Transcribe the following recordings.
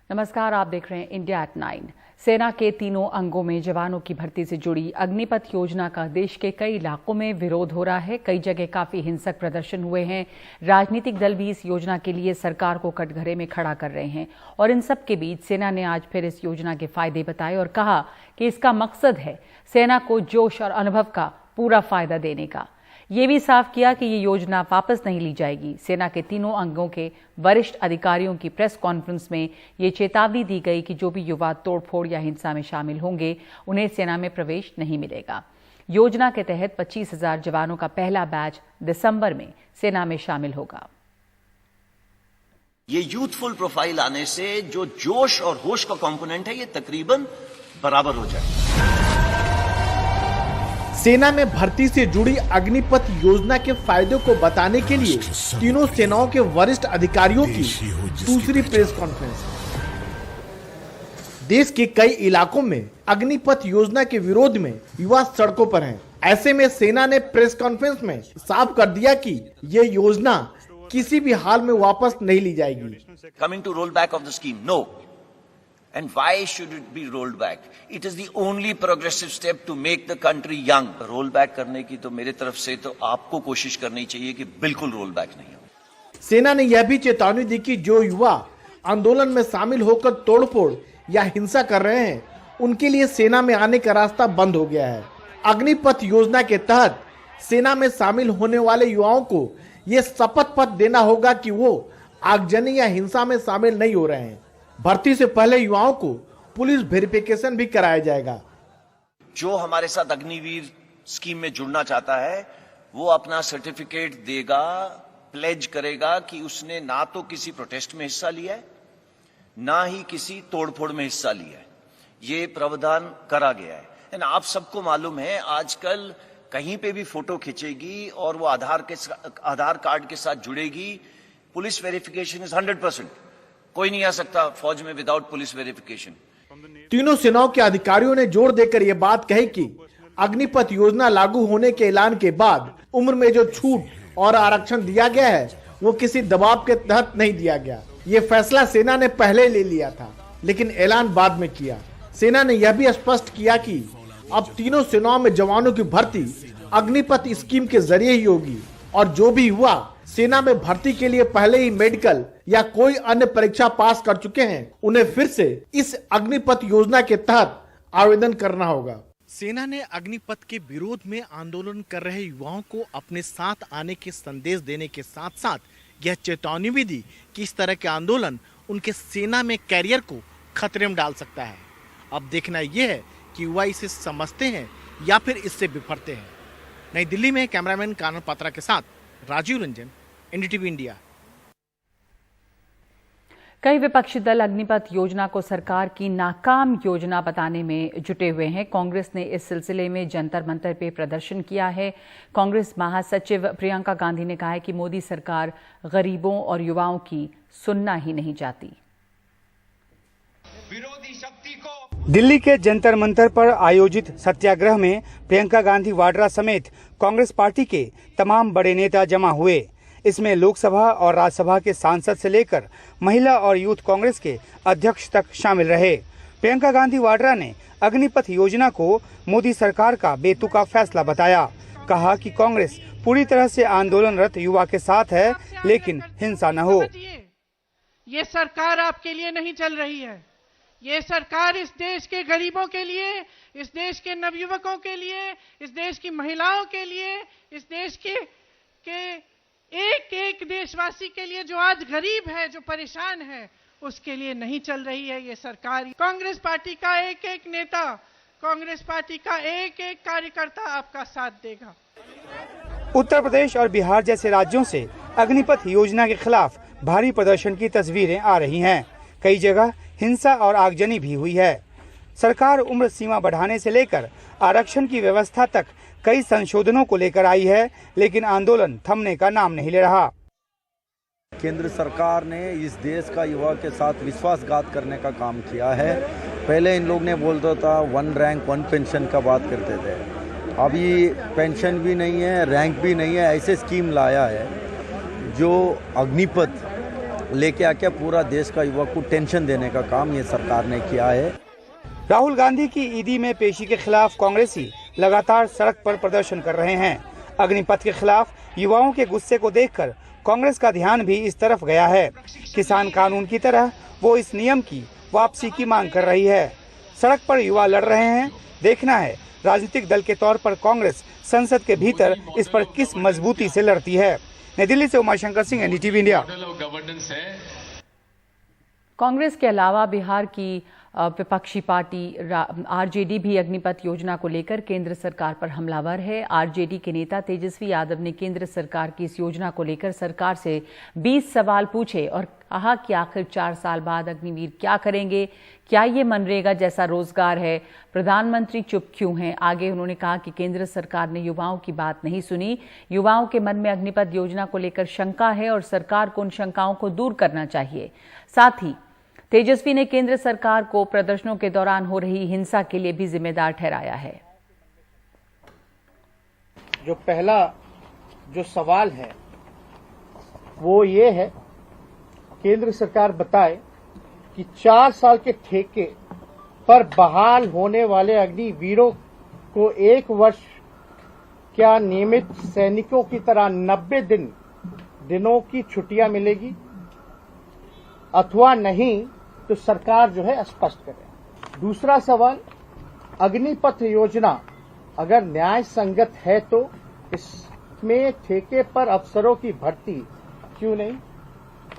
नमस्कार, आप देख रहे हैं इंडिया एट 9। सेना के तीनों अंगों में जवानों की भर्ती से जुड़ी अग्निपथ योजना का देश के कई इलाकों में विरोध हो रहा है। कई जगह काफी हिंसक प्रदर्शन हुए हैं। राजनीतिक दल भी इस योजना के लिए सरकार को कटघरे में खड़ा कर रहे हैं और इन सब के बीच सेना ने आज फिर इस योजना के फायदे बताए और कहा कि इसका मकसद है सेना को जोश और अनुभव का पूरा फायदा देने का। ये भी साफ किया कि ये योजना वापस नहीं ली जाएगी। सेना के तीनों अंगों के वरिष्ठ अधिकारियों की प्रेस कॉन्फ्रेंस में ये चेतावनी दी गई कि जो भी युवा तोड़फोड़ या हिंसा में शामिल होंगे उन्हें सेना में प्रवेश नहीं मिलेगा। योजना के तहत 25,000 जवानों का पहला बैच दिसंबर में सेना में शामिल होगा। ये यूथफुल प्रोफाइल आने से जो जोश और होश का कंपोनेंट है ये तकरीबन बराबर हो जाए। सेना में भर्ती से जुड़ी अग्निपथ योजना के फायदों को बताने के लिए तीनों सेनाओं के वरिष्ठ अधिकारियों की दूसरी प्रेस कॉन्फ्रेंस। देश के कई इलाकों में अग्निपथ योजना के विरोध में युवा सड़कों पर हैं। ऐसे में सेना ने प्रेस कॉन्फ्रेंस में साफ कर दिया कि ये योजना किसी भी हाल में वापस नहीं ली जाएगी। Coming to roll back of the scheme, no. And why should it be rolled back? It is the only progressive step to make the country young. Roll back करने की तो मेरे तरफ से तो आपको कोशिश करनी चाहिए कि बिल्कुल रोल बैक नहीं हो। सेना ने यह भी चेतावनी दी कि जो युवा आंदोलन में शामिल होकर तोड़फोड़ या हिंसा कर रहे हैं उनके लिए सेना में आने का रास्ता बंद हो गया है। अग्निपथ योजना के तहत सेना में शामिल होने वाले युवाओं को ये शपथ पत्र देना होगा कि वो आगजनी या हिंसा में शामिल नहीं हो रहे हैं। भर्ती से पहले युवाओं को पुलिस वेरिफिकेशन भी कराया जाएगा। जो हमारे साथ अग्निवीर स्कीम में जुड़ना चाहता है वो अपना सर्टिफिकेट देगा, प्लेज करेगा कि उसने ना तो किसी प्रोटेस्ट में हिस्सा लिया है ना ही किसी तोड़फोड़ में हिस्सा लिया है। ये प्रावधान करा गया है। आप सबको मालूम है आजकल कहीं पे भी फोटो खींचेगी और वो आधार कार्ड के साथ जुड़ेगी। Police verification is 100%। कोई नहीं आ सकता फौज में विदाउट पुलिस वेरिफिकेशन। तीनों सेनाओं के अधिकारियों ने जोर देकर यह बात कही कि अग्निपथ योजना लागू होने के ऐलान के बाद उम्र में जो छूट और आरक्षण दिया गया है वो किसी दबाव के तहत नहीं दिया गया। ये फैसला सेना ने पहले ले लिया था लेकिन ऐलान बाद में किया। सेना ने यह भी स्पष्ट किया कि अब तीनों सेनाओं में जवानों की भर्ती अग्निपथ स्कीम के जरिए ही होगी और जो भी हुआ सेना में भर्ती के लिए पहले ही मेडिकल या कोई अन्य परीक्षा पास कर चुके हैं उन्हें फिर से इस अग्निपथ योजना के तहत आवेदन करना होगा। सेना ने अग्निपथ के विरोध में आंदोलन कर रहे युवाओं को अपने साथ आने के संदेश देने के साथ साथ यह चेतावनी भी दी कि इस तरह के आंदोलन उनके सेना में कैरियर को खतरे में डाल सकता है। अब देखना यह है कि युवा इसे समझते हैं या फिर इससे बिफरते हैं। नई दिल्ली में कैमरामैन कानन पात्रा के साथ राजीव रंजन, एनडीटीवी इंडिया। कई विपक्षी दल अग्निपथ योजना को सरकार की नाकाम योजना बताने में जुटे हुए हैं। कांग्रेस ने इस सिलसिले में जंतर मंतर पे प्रदर्शन किया है। कांग्रेस महासचिव प्रियंका गांधी ने कहा है कि मोदी सरकार गरीबों और युवाओं की सुनना ही नहीं चाहती। विरोधी शक्ति को दिल्ली के जंतर मंतर पर आयोजित सत्याग्रह में प्रियंका गांधी वाड्रा समेत कांग्रेस पार्टी के तमाम बड़े नेता जमा हुए। इसमें लोकसभा और राज्यसभा के सांसद से लेकर महिला और यूथ कांग्रेस के अध्यक्ष तक शामिल रहे। प्रियंका गांधी वाड्रा ने अग्निपथ योजना को मोदी सरकार का बेतुका फैसला बताया। कहा कि कांग्रेस पूरी तरह से आंदोलनरत युवा के साथ है लेकिन हिंसा न हो। ये सरकार आपके लिए नहीं चल रही है। ये सरकार इस देश के गरीबों के लिए, इस देश के नवयुवकों के लिए, इस देश की महिलाओं के लिए, इस देश के एक एक देशवासी के लिए जो आज गरीब है, जो परेशान है, उसके लिए नहीं चल रही है ये सरकार। कांग्रेस पार्टी का एक एक नेता, कांग्रेस पार्टी का एक एक कार्यकर्ता आपका साथ देगा। उत्तर प्रदेश और बिहार जैसे राज्यों से अग्निपथ योजना के खिलाफ भारी प्रदर्शन की तस्वीरें आ रही हैं। कई जगह हिंसा और आगजनी भी हुई है। सरकार उम्र सीमा बढ़ाने से लेकर आरक्षण की व्यवस्था तक कई संशोधनों को लेकर आई है लेकिन आंदोलन थमने का नाम नहीं ले रहा। केंद्र सरकार ने इस देश का युवा के साथ विश्वासघात करने का काम किया है। पहले इन लोग ने बोलता था 1 रैंक 1 पेंशन का बात करते थे। अभी पेंशन भी नहीं है, रैंक भी नहीं है, ऐसे स्कीम लाया है जो अग्निपथ लेके आके पूरा देश का युवा को टेंशन देने का काम ये सरकार ने किया है। राहुल गांधी की ईडी में पेशी के खिलाफ कांग्रेसी लगातार सड़क पर प्रदर्शन कर रहे हैं। अग्निपथ के खिलाफ युवाओं के गुस्से को देखकर कांग्रेस का ध्यान भी इस तरफ गया है। किसान कानून की तरह वो इस नियम की वापसी की मांग कर रही है। सड़क पर युवा लड़ रहे हैं। देखना है राजनीतिक दल के तौर पर कांग्रेस संसद के भीतर इस पर किस मजबूती से लड़ती है। नई दिल्ली से उमाशंकर सिंह, एनडीटीवी इंडिया। कांग्रेस के अलावा बिहार की विपक्षी पार्टी आरजेडी भी अग्निपथ योजना को लेकर केंद्र सरकार पर हमलावर है। आरजेडी के नेता तेजस्वी यादव ने केंद्र सरकार की इस योजना को लेकर सरकार से 20 सवाल पूछे और कहा कि आखिर 4 साल बाद अग्निवीर क्या करेंगे, क्या ये मनरेगा जैसा रोजगार है, प्रधानमंत्री चुप क्यों हैं। आगे उन्होंने कहा कि केंद्र सरकार ने युवाओं की बात नहीं सुनी। युवाओं के मन में अग्निपथ योजना को लेकर शंका है और सरकार को उन शंकाओं को दूर करना चाहिए। साथ ही तेजस्वी ने केंद्र सरकार को प्रदर्शनों के दौरान हो रही हिंसा के लिए भी जिम्मेदार ठहराया है। जो पहला जो सवाल है वो ये है, केंद्र सरकार बताए कि 4 साल के ठेके पर बहाल होने वाले अग्निवीरों को 1 वर्ष क्या नियमित सैनिकों की तरह 90 दिनों की छुट्टियां मिलेगी अथवा नहीं, तो सरकार जो है स्पष्ट करे। दूसरा सवाल, अग्निपथ योजना अगर न्याय संगत है तो इसमें ठेके पर अफसरों की भर्ती क्यों नहीं,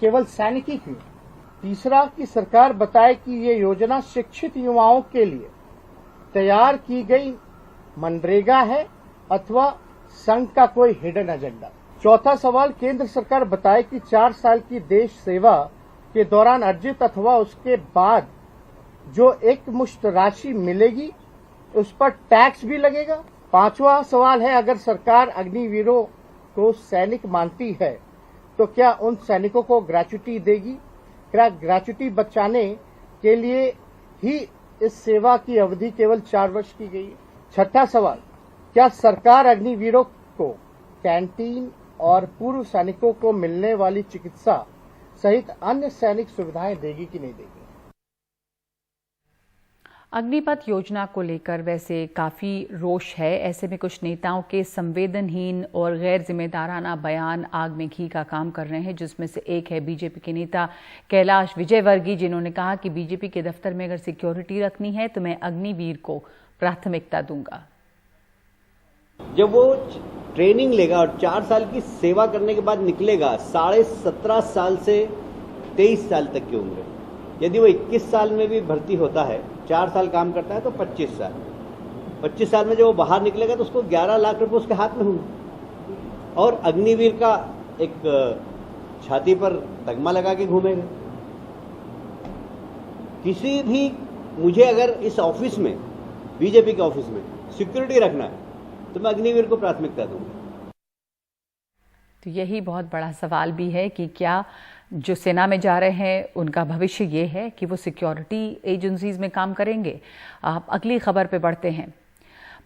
केवल सैनिक ही क्यों। तीसरा कि सरकार बताए कि ये योजना शिक्षित युवाओं के लिए तैयार की गई मनरेगा है अथवा संघ का कोई हिडन एजेंडा। चौथा सवाल, केंद्र सरकार बताए कि 4 साल की देश सेवा के दौरान अर्जित अथवा उसके बाद जो एक मुश्त राशि मिलेगी उस पर टैक्स भी लगेगा। पांचवा सवाल है, अगर सरकार अग्निवीरों को सैनिक मानती है तो क्या उन सैनिकों को ग्रेच्युटी देगी? क्या ग्रेच्युटी बचाने के लिए ही इस सेवा की अवधि केवल 4 वर्ष की गई है? छठा सवाल, क्या सरकार अग्निवीरों को कैंटीन और पूर्व सैनिकों को मिलने वाली चिकित्सा सहित अन्य सैनिक सुविधाएं देगी कि नहीं देगी? अग्निपथ योजना को लेकर वैसे काफी रोष है। ऐसे में कुछ नेताओं के संवेदनहीन और गैर जिम्मेदाराना बयान आग में घी का काम कर रहे हैं, जिसमें से एक है बीजेपी के नेता कैलाश विजयवर्गीय, जिन्होंने कहा कि बीजेपी के दफ्तर में अगर सिक्योरिटी रखनी है तो मैं अग्निवीर को प्राथमिकता दूंगा। जब वो ट्रेनिंग लेगा और 4 साल की सेवा करने के बाद निकलेगा, 17.5 साल से 23 साल तक की उम्र, यदि वो 21 साल में भी भर्ती होता है, 4 साल काम करता है तो 25 साल। 25 साल में जब वो बाहर निकलेगा तो उसको 11 लाख रुपए उसके हाथ में होंगे और अग्निवीर का एक छाती पर तगमा लगा के घूमेगा। किसी भी, मुझे अगर इस ऑफिस में, बीजेपी के ऑफिस में सिक्योरिटी रखना है तो मैं अग्निवीर को प्राथमिकता दूंगा। तो यही बहुत बड़ा सवाल भी है कि क्या जो सेना में जा रहे हैं उनका भविष्य ये है कि वो सिक्योरिटी एजेंसीज में काम करेंगे। अगली खबर पे बढ़ते हैं।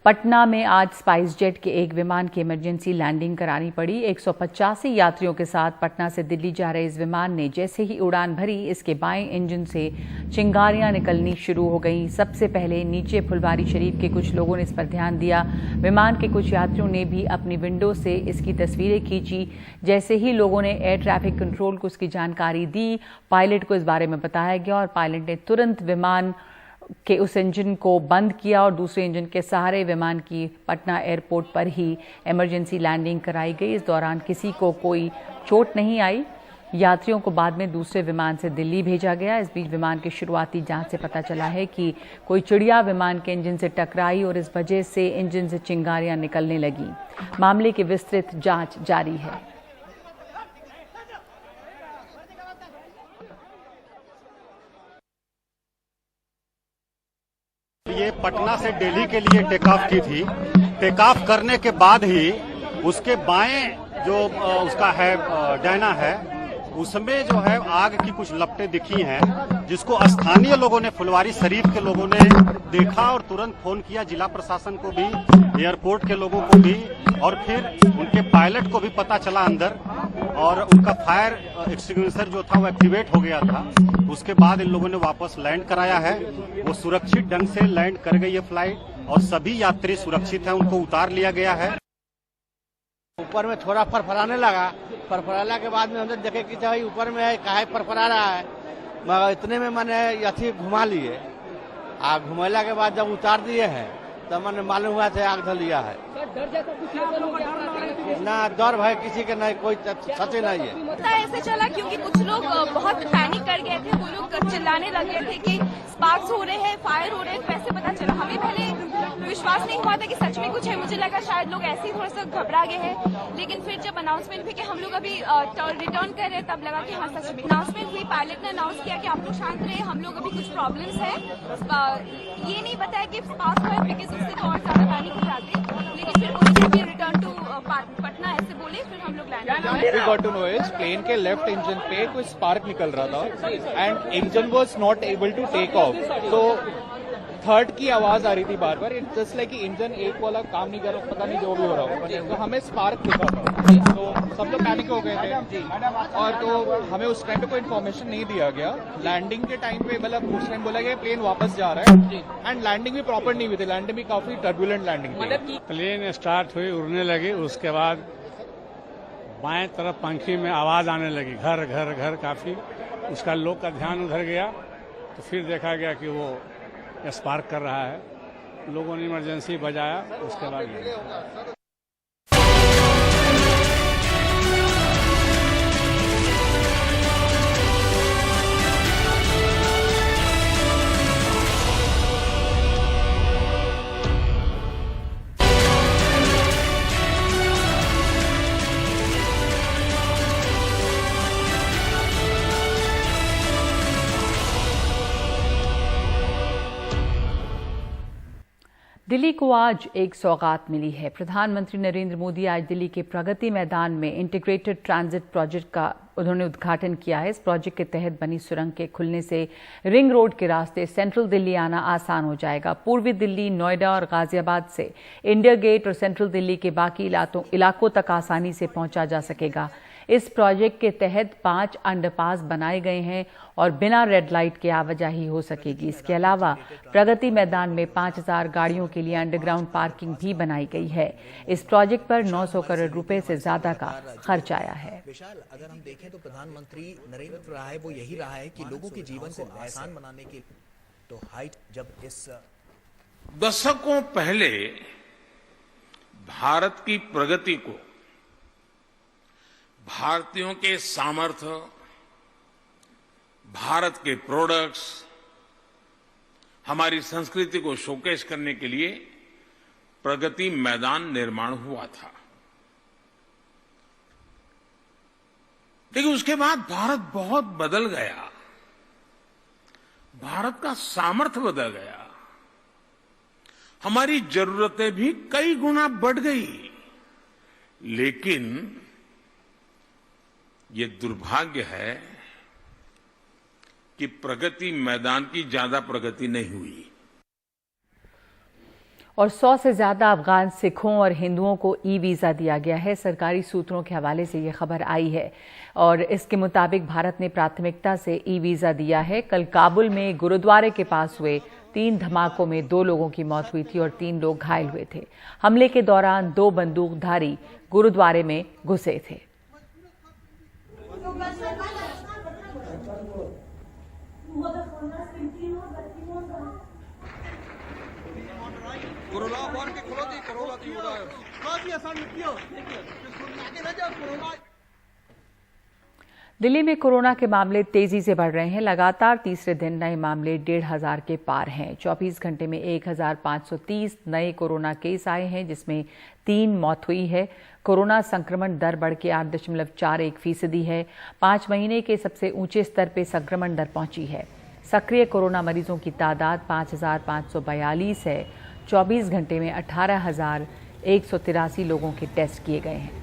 पटना में आज स्पाइस जेट के एक विमान की इमरजेंसी लैंडिंग करानी पड़ी। 185 यात्रियों के साथ पटना से दिल्ली जा रहे इस विमान ने जैसे ही उड़ान भरी, इसके बाएं इंजन से चिंगारियां निकलनी शुरू हो गईं। सबसे पहले नीचे फुलवारी शरीफ के कुछ लोगों ने इस पर ध्यान दिया। विमान के कुछ यात्रियों ने भी अपनी विंडो से इसकी तस्वीरें खींची। जैसे ही लोगों ने एयर ट्रैफिक कंट्रोल को इसकी जानकारी दी, पायलट को इस बारे में बताया गया और पायलट ने तुरंत विमान के उस इंजन को बंद किया और दूसरे इंजन के सहारे विमान की पटना एयरपोर्ट पर ही इमरजेंसी लैंडिंग कराई गई। इस दौरान किसी को कोई चोट नहीं आई। यात्रियों को बाद में दूसरे विमान से दिल्ली भेजा गया। इस बीच विमान की शुरुआती जांच से पता चला है कि कोई चिड़िया विमान के इंजन से टकराई और इस वजह से इंजन से चिंगारियां निकलने लगी। मामले की विस्तृत जांच जारी है। ये पटना से दिल्ली के लिए टेक ऑफ की थी। टेक ऑफ करने के बाद ही उसके बाएं जो उसका है डायना है, उसमें जो है आग की कुछ लपटें दिखी हैं, जिसको स्थानीय लोगों ने, फुलवारी शरीफ के लोगों ने देखा और तुरंत फोन किया जिला प्रशासन को भी, एयरपोर्ट के लोगों को भी, और फिर उनके पायलट को भी पता चला अंदर। और उनका फायर एक्सटिंग्विशर जो था वो एक्टिवेट हो गया था। उसके बाद इन लोगों ने वापस लैंड कराया है। वो सुरक्षित ढंग से लैंड कर गई है फ्लाइट और सभी यात्री सुरक्षित हैं, उनको उतार लिया गया है। ऊपर में थोड़ा फरफराने लगा, फरफराने के बाद में हमने देखे कि भाई ऊपर में है काहे फरफरा रहा है, मगर इतने में मैंने यथी घुमा लिए। घुमैला के बाद जब उतार दिए हैं तब मैंने मालूम हुआ था आग धलिया है। ना डर भय किसी के नहीं, कोई क्षति नहीं है। पता ऐसे चला क्योंकि कुछ लोग बहुत पैनिक कर गए थे, वो लोग चिल्लाने लगे थे कि स्पार्क्स हो रहे हैं, फायर हो रहे हैं। कैसे पता चला, हमें पहले विश्वास नहीं हुआ था कि सच में कुछ है। मुझे लगा शायद लोग ऐसे ही थोड़ा सा घबरा गए हैं, लेकिन फिर जब अनाउंसमेंट हुई कि हम लोग अभी रिटर्न कर रहे हैं तब लगा कि हाँ सच में। अनाउंसमेंट हुई, पायलट ने अनाउंस किया कि आप लोग शांत रहे, हम लोग अभी कुछ प्रॉब्लम्स है। ये नहीं बताया कि स्पार्क हुआ है, बिकॉज उससे तो और ज्यादा पैनिक हो जाते। लेकिन फिर बोले रिटर्न टू पटना ऐसे बोले, फिर हम लोग land. We got to know is plane के लेफ्ट इंजन पे कोई स्पार्क निकल रहा था and engine was not able to take off. तो थर्ड की आवाज आ रही थी बार बार, इट्स जस्ट लाइक कि इंजन एक वाला काम नहीं कर रहा, पता नहीं जो भी हो रहा हो। तो हमें स्पार्क दिखा, तो सब लोग पैनिक हो गए थे और तो हमें उस टाइम पे कोई इन्फॉर्मेशन नहीं दिया गया। लैंडिंग के टाइम पे मतलब उस टाइम बोला गया प्लेन वापस जा रहा है एंड लैंडिंग भी प्रॉपर नहीं हुई थी। लैंडिंग भी काफी टर्बुलेंट लैंडिंग थी। प्लेन स्टार्ट हुई, उड़ने लगी, उसके बाद बाएं तरफ पंखी में आवाज आने लगी, घर घर घर काफी। उसका लोग का ध्यान उधर गया तो फिर देखा गया कि वो स्पार्क कर रहा है। लोगों ने इमरजेंसी बजाया, उसके बाद दिल्ली को आज एक सौगात मिली है। प्रधानमंत्री नरेंद्र मोदी आज दिल्ली के प्रगति मैदान में इंटीग्रेटेड ट्रांजिट प्रोजेक्ट का उन्होंने उद्घाटन किया है। इस प्रोजेक्ट के तहत बनी सुरंग के खुलने से रिंग रोड के रास्ते सेंट्रल दिल्ली आना आसान हो जाएगा। पूर्वी दिल्ली, नोएडा और गाजियाबाद से इंडिया गेट और सेंट्रल दिल्ली के बाकी इलाकों तक आसानी से पहुंचा जा सकेगा। इस प्रोजेक्ट के तहत 5 अंडरपास बनाए गए हैं और बिना रेड लाइट के आवाजाही हो सकेगी। इसके अलावा प्रगति मैदान में 5000 गाड़ियों के लिए अंडरग्राउंड पार्किंग भी बनाई गई है। इस प्रोजेक्ट पर 900 करोड़ रुपए से ज्यादा का खर्च आया है। विशाल, अगर हम देखें तो प्रधानमंत्री नरेंद्र रहा है वो यही रहा है कि लोगों के जीवन को आसान बनाने की तो हाइट जब इस दशकों पहले भारत की प्रगति को भारतीयों के सामर्थ्य, भारत के प्रोडक्ट्स, हमारी संस्कृति को शोकेस करने के लिए प्रगति मैदान निर्माण हुआ था। लेकिन उसके बाद भारत बहुत बदल गया, भारत का सामर्थ्य बदल गया, हमारी जरूरतें भी कई गुना बढ़ गई। लेकिन ये दुर्भाग्य है कि प्रगति मैदान की ज्यादा प्रगति नहीं हुई। और 100 से ज्यादा अफगान सिखों और हिंदुओं को ई वीजा दिया गया है। सरकारी सूत्रों के हवाले से ये खबर आई है और इसके मुताबिक भारत ने प्राथमिकता से ई वीजा दिया है। कल काबुल में गुरुद्वारे के पास हुए 3 धमाकों में 2 लोगों की मौत हुई थी और 3 लोग घायल हुए थे। हमले के दौरान 2 बंदूकधारी गुरुद्वारे में घुसे थे। दिल्ली में कोरोना के मामले तेजी से बढ़ रहे हैं। लगातार तीसरे दिन नए मामले 1500 के पार हैं। 24 घंटे में 1530 नए कोरोना केस आए हैं, जिसमें 3 मौत हुई है। कोरोना संक्रमण दर बढ़ के 8.41% है। 5 महीने के सबसे ऊंचे स्तर पर संक्रमण दर पहुंची है। सक्रिय कोरोना मरीजों की तादाद 5542 है। 24 घंटे में 18,183 लोगों के टेस्ट किए गए हैं।